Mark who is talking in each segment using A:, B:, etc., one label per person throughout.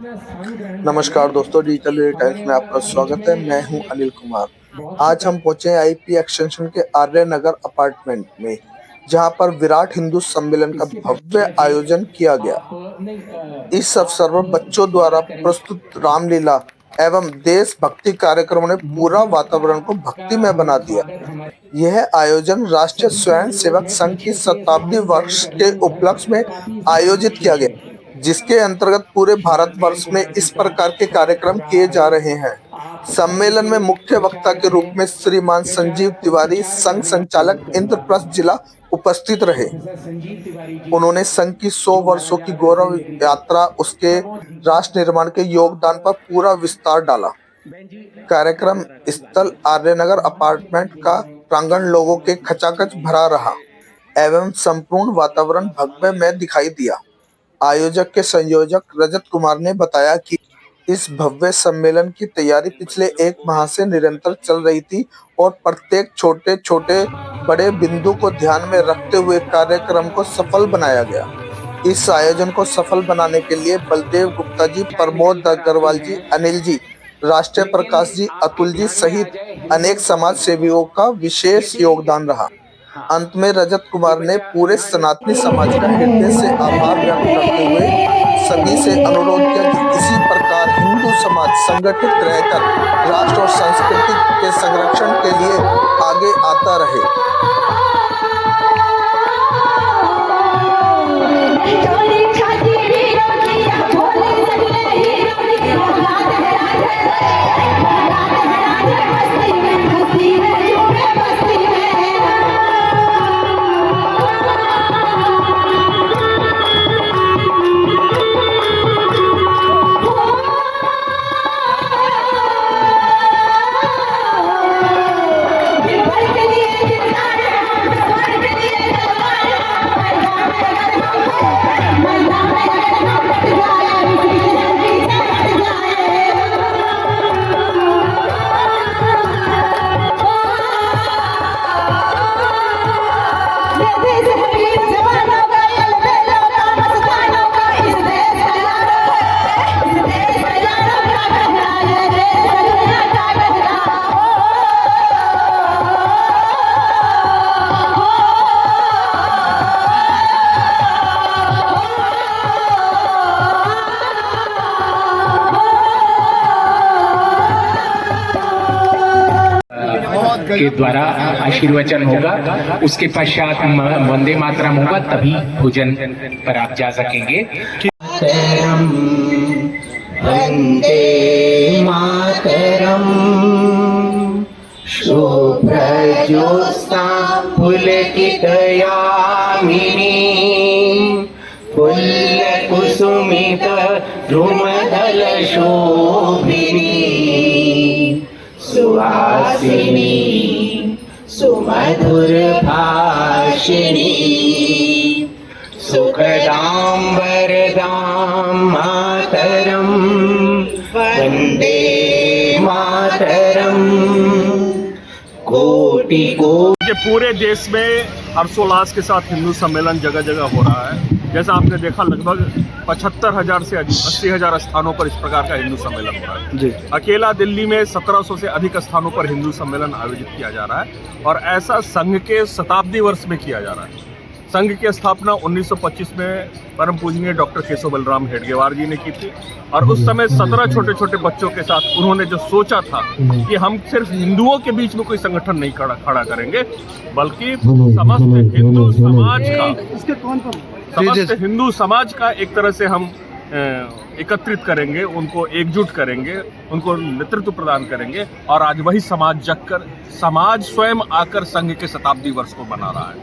A: नमस्कार दोस्तों, digital India times में आपका स्वागत है। मैं हूं अनिल कुमार। आज हम पहुंचे हैं आईपी एक्सटेंशन के आर्य नगर अपार्टमेंट में, जहां पर विराट हिंदू सम्मेलन का भव्य आयोजन किया गया। इस अवसर पर बच्चों द्वारा प्रस्तुत रामलीला एवं देशभक्ति कार्यक्रमों ने पूरा वातावरण को भक्तिमय बना दिया। यह आयोजन राष्ट्रीय स्वयं सेवक संघ की शताब्दी वर्ष के उपलक्ष्य में आयोजित किया गया, जिसके अंतर्गत पूरे भारतवर्ष में इस प्रकार के कार्यक्रम किए जा रहे हैं। सम्मेलन में मुख्य वक्ता के रूप में श्रीमान संजीव तिवारी, संघ संचालक इंद्रप्रस्थ जिला, उपस्थित रहे। उन्होंने संघ की 100 वर्षों की गौरव यात्रा, उसके राष्ट्र निर्माण के योगदान पर पूरा विस्तार डाला। कार्यक्रम स्थल आर्यनगर अपार्टमेंट का प्रांगण लोगों के खचाखच भरा रहा एवं संपूर्ण वातावरण भव्यमय दिखाई दिया। आयोजक के संयोजक रजत कुमार ने बताया कि इस भव्य सम्मेलन की तैयारी पिछले 1 माह से निरंतर चल रही थी और प्रत्येक छोटे छोटे बड़े बिंदु को ध्यान में रखते हुए कार्यक्रम को सफल बनाया गया। इस आयोजन को सफल बनाने के लिए बलदेव गुप्ता जी, प्रमोद अग्रवाल जी, अनिल जी, राष्ट्रीय प्रकाश जी, अतुल जी सहित अनेक समाज सेवियों का विशेष योगदान रहा। अंत में रजत कुमार ने पूरे सनातनी समाज का हृदय से आभार व्यक्त करते हुए सभी से अनुरोध किया कि इसी प्रकार हिंदू समाज संगठित रहकर राष्ट्र और संस्कृति के संरक्षण के लिए आगे आता रहे।
B: के द्वारा आशीर्वचन होगा, उसके पश्चात वंदे मातरम होगा, तभी भोजन पर आप जा सकेंगे।
C: वंदे मातरम शुभ्रज्योत्स्ना पुलकितयामिनी फुल्लकुसुमित द्रुमदल शोभिनी सुहासिनी सुमधुर भाषिणी सुखदां वरदां मातरं वन्दे मातरं कोटि कोटि।
D: पूरे देश में हर्षोल्लास के साथ हिंदू सम्मेलन जगह जगह हो रहा है। जैसा आपने देखा, लगभग 75,000 से 80,000 स्थानों पर इस प्रकार का हिंदू सम्मेलन हो रहा है जी। अकेला दिल्ली में 1700 से अधिक स्थानों पर हिंदू सम्मेलन आयोजित किया जा रहा है और ऐसा संघ के शताब्दी वर्ष में किया जा रहा है। संघ की स्थापना 1925 में परम पूजनीय डॉक्टर केशव बलराम हेडगेवार जी ने की थी और उस समय 17 छोटे छोटे बच्चों के साथ उन्होंने जो सोचा था कि हम सिर्फ हिंदुओं के बीच में कोई संगठन नहीं खड़ा करेंगे, बल्कि समस्त हिंदू समाज का एक तरह से हम एकत्रित करेंगे, उनको एकजुट करेंगे, उनको नेतृत्व प्रदान करेंगे और आज वही समाज जगकर समाज स्वयं आकर संघ के शताब्दी वर्ष को बना रहा है।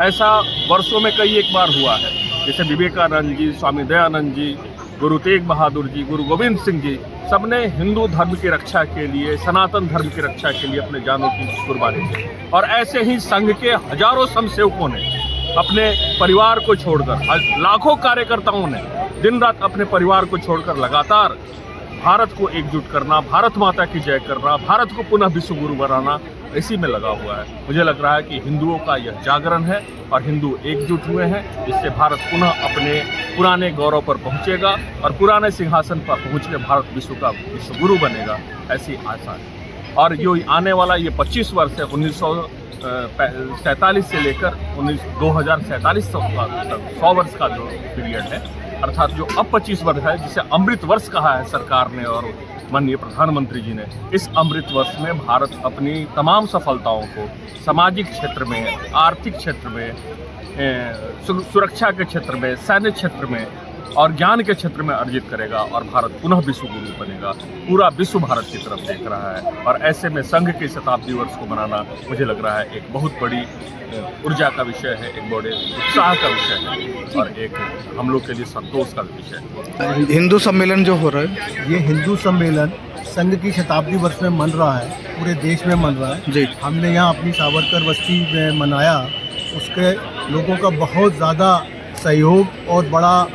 D: ऐसा वर्षों में कई एक बार हुआ है, जैसे विवेकानंद जी, स्वामी दयानंद जी, गुरु तेग बहादुर जी, गुरु गोविंद सिंह जी, सबने हिंदू धर्म की रक्षा के लिए, सनातन धर्म की रक्षा के लिए अपने जानों की कुर्बानी दी। और ऐसे ही संघ के हजारों स्वयंसेवकों ने अपने परिवार को छोड़कर, लाखों कार्यकर्ताओं ने दिन रात अपने परिवार को छोड़कर लगातार भारत को एकजुट करना, भारत माता की जय करना, भारत को पुनः विश्व गुरु बनाना इसी में लगा हुआ है। मुझे लग रहा है कि हिंदुओं का यह जागरण है और हिंदू एकजुट हुए हैं। इससे भारत पुनः अपने पुराने गौरव पर पहुंचेगा और पुराने सिंहासन पर पहुंच के भारत विश्व का विश्व गुरु बनेगा, ऐसी आशा है। और जो आने वाला ये 25 वर्ष है, 1947 से लेकर 2047 तक 100 वर्ष का जो पीरियड है, अर्थात जो अब 25 वर्ष है, जिसे अमृत वर्ष कहा है सरकार ने और माननीय प्रधानमंत्री जी ने, इस अमृत वर्ष में भारत अपनी तमाम सफलताओं को सामाजिक क्षेत्र में, आर्थिक क्षेत्र में, सुरक्षा के क्षेत्र में, सैन्य क्षेत्र में और ज्ञान के क्षेत्र में अर्जित करेगा और भारत पुनः विश्व गुरु बनेगा। पूरा विश्व भारत की तरफ देख रहा है और ऐसे में संघ के शताब्दी वर्ष को मनाना मुझे लग रहा है एक बहुत बड़ी ऊर्जा का विषय है, एक बड़े उत्साह का विषय है और एक हम लोग के लिए संतोष का विषय है।
A: हिंदू सम्मेलन जो हो रहा है,
E: ये हिंदू सम्मेलन संघ की शताब्दी वर्ष में मन रहा है, पूरे देश में मन रहा है
A: जी।
E: हमने यहाँ अपनी सावरकर बस्ती में मनाया, उसके लोगों का बहुत ज़्यादा सहयोग और बड़ा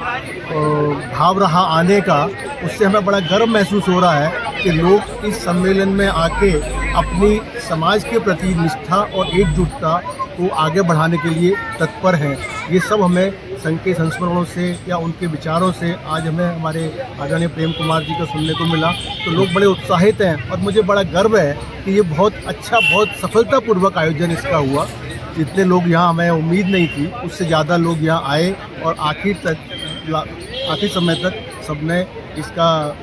E: भाव रहा आने का। उससे हमें बड़ा गर्व महसूस हो रहा है कि लोग इस सम्मेलन में आके अपनी समाज के प्रति निष्ठा और एकजुटता को आगे बढ़ाने के लिए तत्पर हैं। ये सब हमें संघ के संस्मरणों से या उनके विचारों से आज हमें हमारे आदरणीय प्रेम कुमार जी का सुनने को मिला, तो लोग बड़े उत्साहित हैं और मुझे बड़ा गर्व है कि ये बहुत अच्छा, बहुत सफलतापूर्वक आयोजन इसका हुआ। जितने लोग यहाँ, हमें उम्मीद नहीं थी, उससे ज़्यादा लोग यहाँ आए और आखिर समय तक सबने इसका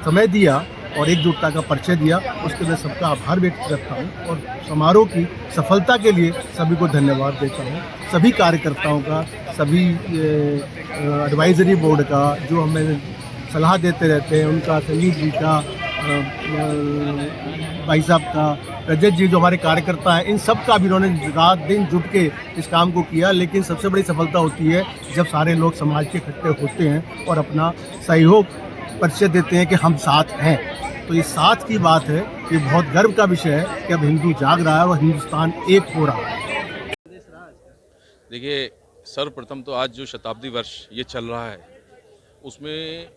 E: समय दिया और एकजुटता का परिचय दिया। उसके लिए सबका आभार व्यक्त करता हूँ और समारोह की सफलता के लिए सभी को धन्यवाद देता हूँ। सभी कार्यकर्ताओं का, सभी एडवाइजरी बोर्ड का जो हमें सलाह देते रहते हैं, उनका, संजीव जी का, भाई साहब का, रजत जी जो हमारे कार्यकर्ता हैं, इन सब का भी इन्होंने रात दिन जुट के इस काम को किया। लेकिन सबसे बड़ी सफलता होती है जब सारे लोग समाज के इकट्ठे होते हैं और अपना सहयोग परिचय देते हैं कि हम साथ हैं। तो ये साथ की बात है, ये बहुत गर्व का विषय है कि अब हिंदू जाग रहा है और हिंदुस्तान एक हो रहा है।
F: देखिए, सर्वप्रथम तो आज जो शताब्दी वर्ष ये चल रहा है, उसमें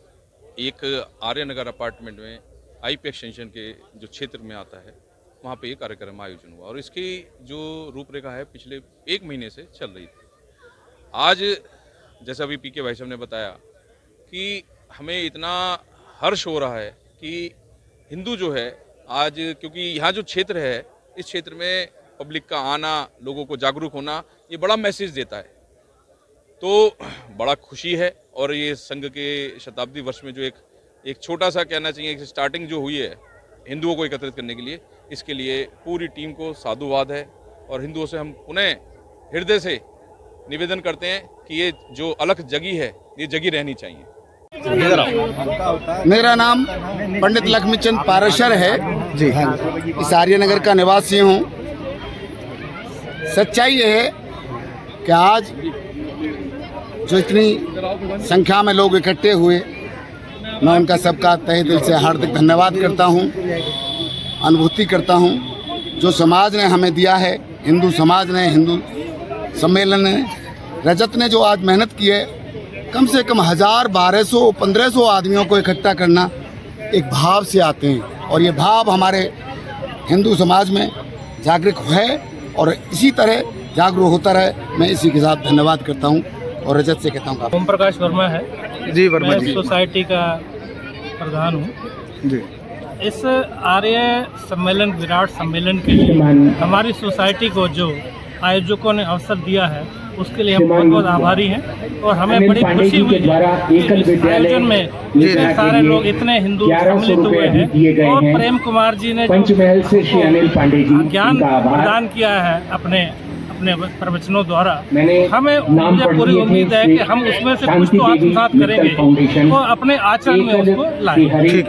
F: एक आर्यनगर अपार्टमेंट में आईपी एक्सटेंशन के जो क्षेत्र में आता है, वहाँ पे ये कार्यक्रम आयोजन हुआ और इसकी जो रूपरेखा है पिछले 1 महीने से चल रही थी। आज जैसा अभी पीके भाई साहब ने बताया कि हमें इतना हर्ष हो रहा है कि हिंदू जो है आज, क्योंकि यहाँ जो क्षेत्र है, इस क्षेत्र में पब्लिक का आना, लोगों को जागरूक होना, ये बड़ा मैसेज देता है। तो बड़ा खुशी है और ये संघ के शताब्दी वर्ष में जो एक छोटा सा कहना चाहिए कि स्टार्टिंग जो हुई है हिंदुओं को एकत्रित करने के लिए, इसके लिए पूरी टीम को साधुवाद है और हिंदुओं से हम पुनः हृदय से निवेदन करते हैं कि ये जो अलख जगी है, ये जगी रहनी चाहिए।
G: मेरा नाम पंडित लक्ष्मीचंद पाराशर है जी। इस आर्यनगर का निवासी हूँ। सच्चाई ये है कि आज जो इतनी संख्या में लोग इकट्ठे हुए, मैं उनका सबका तहे दिल से हार्दिक धन्यवाद करता हूँ, अनुभूति करता हूँ। जो समाज ने हमें दिया है, हिंदू समाज ने, हिंदू सम्मेलन ने, रजत ने जो आज मेहनत की है, कम से कम 1000, 1200, 1500 आदमियों को इकट्ठा करना एक भाव से आते हैं और ये भाव हमारे हिंदू समाज में जागरूक है और इसी तरह जागरूक होता रहे। मैं इसी के साथ धन्यवाद करता हूँ और रजत से कहता हूँ।
H: ओम प्रकाश वर्मा है
A: जी, वर्मा जी,
H: सोसाइटी का प्रधान हूँ
A: जी।
H: इस आर्य सम्मेलन, विराट सम्मेलन के लिए हमारी सोसाइटी को जो आयोजकों ने अवसर दिया है, उसके लिए हम बहुत बहुत आभारी हैं और हमें बड़ी खुशी हुई कि इस आयोजन में इतने सारे लोग, इतने हिंदू सम्मिलित हुए हैं और प्रेम कुमार जी ने ज्ञान प्रदान किया है अपने प्रवचनों द्वारा। मुझे पूरी उम्मीद है कि हम उसमें से कुछ तो आत्मसात करेंगे और अपने आचरण में उसको लाएंगे।